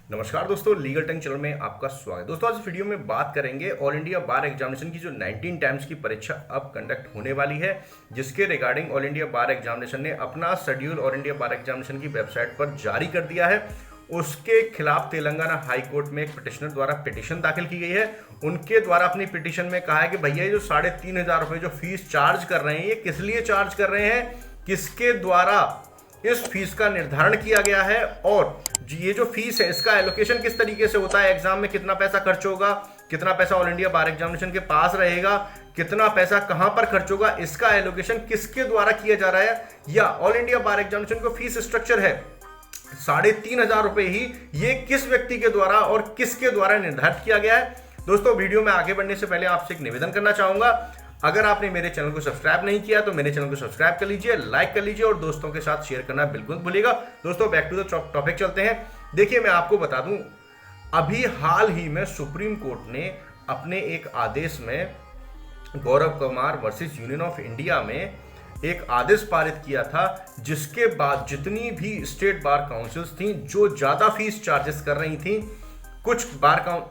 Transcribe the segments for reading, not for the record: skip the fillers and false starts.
नमस्कार दोस्तों, लीगल टंग चैनल में आपका स्वागत है। दोस्तों आज इस वीडियो में बात करेंगे ऑल इंडिया बार एग्जामिनेशन की जो 19 टाइम्स की परीक्षा अब कंडक्ट होने वाली है, जिसके रिगार्डिंग ऑल इंडिया बार एग्जामिनेशन ने अपना शेड्यूल ऑल इंडिया बार एग्जामिनेशन की वेबसाइट पर जारी कर दिया है। उसके खिलाफ तेलंगाना हाई कोर्ट में एक पिटिशनर द्वारा पिटिशन दाखिल की गई है। उनके द्वारा अपनी पिटिशन में कहा है कि भैया ये जो 3,500 रुपये जो फीस चार्ज कर रहे हैं, ये किस लिए चार्ज कर रहे हैं, किसके द्वारा इस फीस का निर्धारण किया गया है, और ये जो फीस है इसका एलोकेशन किस तरीके से होता है, एग्जाम में कितना पैसा खर्च होगा, कितना पैसा ऑल इंडिया बार एग्जामिनेशन के पास रहेगा, कितना पैसा कहां पर खर्च होगा, इसका एलोकेशन किसके द्वारा किया जा रहा है, या ऑल इंडिया बार एग्जामिनेशन का फीस स्ट्रक्चर है 3,500 रुपए ही, ये किस व्यक्ति के द्वारा और किसके द्वारा निर्धारित किया गया है। दोस्तों वीडियो में आगे बढ़ने से पहले आपसे एक निवेदन करना चाहूंगा, अगर आपने मेरे चैनल को सब्सक्राइब नहीं किया तो मेरे चैनल को सब्सक्राइब कर लीजिए, लाइक कर लीजिए और दोस्तों के साथ शेयर करना बिल्कुल मत भूलिएगा। दोस्तों बैक टू द टॉपिक चलते हैं। देखिए मैं आपको बता दूं, अभी हाल ही में सुप्रीम कोर्ट ने अपने एक आदेश में Gaurav Kumar versus Union of India में एक आदेश पारित किया था, जिसके बाद जितनी भी स्टेट बार काउंसिल्स थी जो ज्यादा फीस चार्जेस कर रही थी, कुछ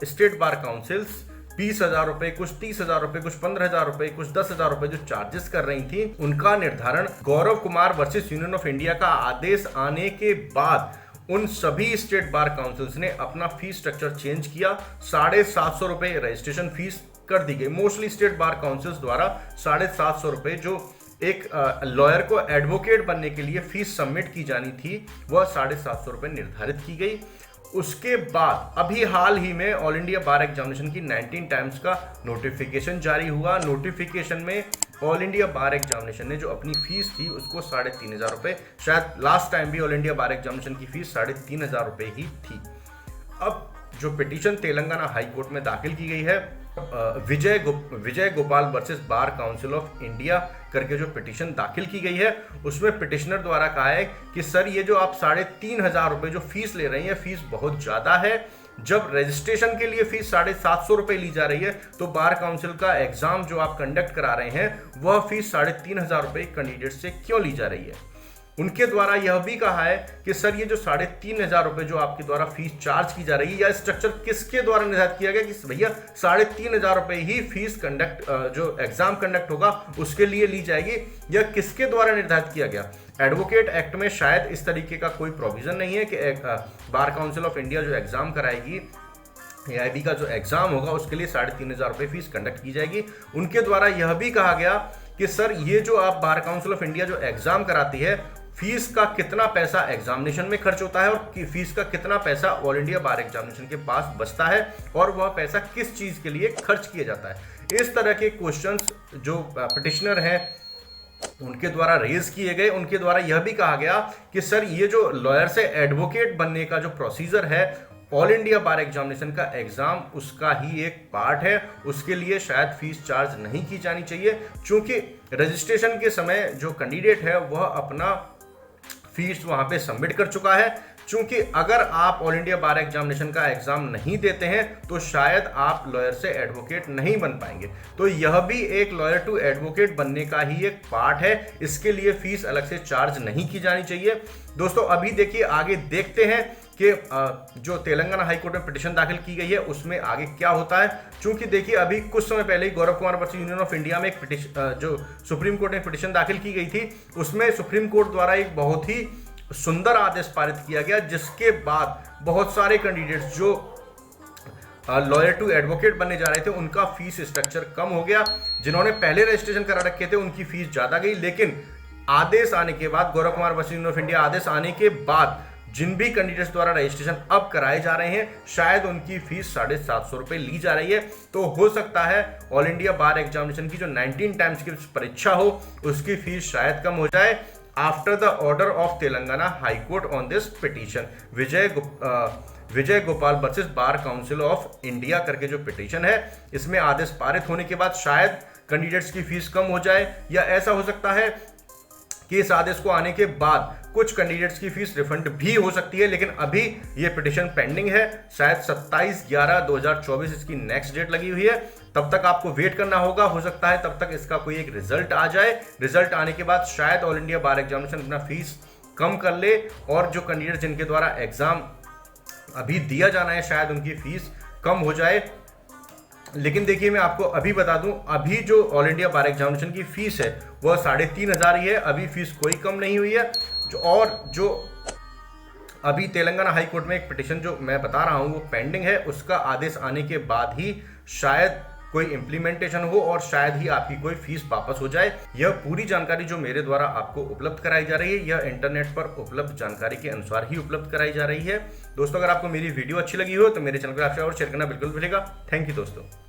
स्टेट बार काउंसिल्स 20,000 रुपए, कुछ 30,000 रुपए, कुछ 15,000 रुपए, कुछ 10,000 रुपए जो चार्जेस कर रही थी, उनका निर्धारण Gaurav Kumar versus Union of India का आदेश आने के बाद उन सभी स्टेट बार काउंसिल्स ने अपना फीस स्ट्रक्चर चेंज किया। 750 रुपए रजिस्ट्रेशन फीस कर दी गई। मोस्टली स्टेट बार काउंसिल्स द्वारा 750 रुपए जो एक लॉयर को एडवोकेट बनने के लिए फीस सबमिट की जानी थी, वह 750 रुपए निर्धारित की गई। उसके बाद अभी हाल ही में ऑल इंडिया बार एग्जामिनेशन की 19 टाइम्स का नोटिफिकेशन जारी हुआ। नोटिफिकेशन में ऑल इंडिया बार एग्जामिनेशन ने जो अपनी फीस थी उसको 3,500 रुपए, शायद लास्ट टाइम भी ऑल इंडिया बार एग्जामिनेशन की फीस 3,500 रुपए ही थी। अब जो पिटीशन तेलंगाना हाई कोर्ट में दाखिल की गई है, Vijay Gopal versus Bar Council of India करके जो पिटीशन दाखिल की गई है, उसमें पिटिशनर द्वारा कहा है कि सर ये जो आप 3,500 रुपए जो फीस ले रही है, फीस बहुत ज्यादा है। जब रजिस्ट्रेशन के लिए फीस 750 रुपए ली जा रही है, तो बार काउंसिल का एग्जाम जो आप कंडक्ट करा रहे हैं वह फीस 3,500 रुपए कैंडिडेट से क्यों ली जा रही है। उनके द्वारा यह भी कहा है कि सर ये जो 3,500 रुपए जो आपके द्वारा फीस चार्ज की जा रही है, या स्ट्रक्चर किसके द्वारा निर्धारित किया गया कि भैया 3,500 रुपए ही फीस जो एग्जाम कंडक्ट होगा उसके लिए ली जाएगी, या किसके द्वारा निर्धारित किया गया। एडवोकेट एक्ट में शायद इस तरीके का कोई प्रोविजन नहीं है कि बार काउंसिल ऑफ इंडिया जो एग्जाम कराएगी, AIB का जो एग्जाम होगा उसके लिए 3,500 रुपए फीस कंडक्ट की जाएगी। उनके द्वारा यह भी कहा गया कि सर ये जो आप बार काउंसिल ऑफ इंडिया जो एग्जाम कराती है, फीस का कितना पैसा एग्जामिनेशन में खर्च होता है और फीस का कितना पैसा ऑल इंडिया बार एग्जामिनेशन के पास बचता है, और वह पैसा किस चीज के लिए खर्च किया जाता है। इस तरह के क्वेश्चंस जो पिटिशनर हैं उनके द्वारा रेज किए गए। उनके द्वारा यह भी कहा गया कि सर ये जो लॉयर से एडवोकेट बनने का जो प्रोसीजर है, ऑल इंडिया बार एग्जामिनेशन का एग्जाम उसका ही एक पार्ट है, उसके लिए शायद फीस चार्ज नहीं की जानी चाहिए, क्योंकि रजिस्ट्रेशन के समय जो कैंडिडेट है वह अपना फीस वहां पे सबमिट कर चुका है। क्योंकि अगर आप ऑल इंडिया बार एग्जामिनेशन का एग्जाम नहीं देते हैं तो शायद आप लॉयर से एडवोकेट नहीं बन पाएंगे। तो यह भी एक लॉयर टू एडवोकेट बनने का ही एक पार्ट है, इसके लिए फीस अलग से चार्ज नहीं की जानी चाहिए। दोस्तों अभी देखिए, आगे देखते हैं कि जो तेलंगाना हाई कोर्ट में पिटीशन दाखिल की गई है उसमें आगे क्या होता है। क्योंकि देखिए अभी कुछ समय पहले ही Gaurav Kumar versus Union of India में एक पिटीशन जो सुप्रीम कोर्ट में पिटीशन दाखिल की गई थी, उसमें सुप्रीम कोर्ट द्वारा एक बहुत ही सुंदर आदेश पारित किया गया, जिसके बाद बहुत सारे कैंडिडेट्स जो लॉयर टू एडवोकेट बनने जा रहे थे उनका फीस स्ट्रक्चर कम हो गया। जिन्होंने पहले रजिस्ट्रेशन करा रखे थे उनकी फीस ज्यादा गई, लेकिन आदेश आने के बाद, Gaurav Kumar versus Union of India आदेश आने के बाद जिन भी कैंडिडेट्स द्वारा रजिस्ट्रेशन अब कराए जा रहे हैं, शायद उनकी फीस 750 रुपए ली जा रही है। तो हो सकता है ऑल इंडिया बार एग्जामिनेशन की जो 19 टाइम्स की परीक्षा हो उसकी फीस शायद कम हो जाए। After the order of Telangana high court on this petition, Vijay Gopal versus Bar Council of India करके जो पिटीशन है, इसमें आदेश पारित होने के बाद शायद कैंडिडेट्स की फीस कम हो जाए, या ऐसा हो सकता है कि इस आदेश को आने के बाद कुछ कैंडिडेट्स की फीस रिफंड भी हो सकती है। लेकिन अभी ये पिटीशन पेंडिंग है, शायद 27/11/2024 इसकी नेक्स्ट डेट लगी हुई है। तब तक आपको वेट करना होगा, हो सकता है तब तक इसका कोई एक रिजल्ट आ जाए। रिजल्ट आने के बाद शायद ऑल इंडिया बार एग्जामिनेशन अपना फीस कम कर ले, और जो कैंडिडेट जिनके द्वारा एग्जाम अभी दिया जाना है, शायद उनकी फीस कम हो जाए। लेकिन देखिए मैं आपको अभी बता दूं, अभी जो ऑल इंडिया बार एग्जामिनेशन की फीस है वह 3,500 ही है, अभी फीस कोई कम नहीं हुई है। जो अभी तेलंगाना हाई कोर्ट में एक पिटिशन जो मैं बता रहा हूं वो पेंडिंग है, उसका आदेश आने के बाद ही शायद कोई इम्प्लीमेंटेशन हो और शायद ही आपकी कोई फीस वापस हो जाए। यह पूरी जानकारी जो मेरे द्वारा आपको उपलब्ध कराई जा रही है, यह इंटरनेट पर उपलब्ध जानकारी के अनुसार ही उपलब्ध कराई जा रही है। दोस्तों, अगर आपको मेरी वीडियो अच्छी लगी हो तो मेरे चैनल को आप शेयर करना बिल्कुल भूलिएगा। थैंक यू दोस्तों।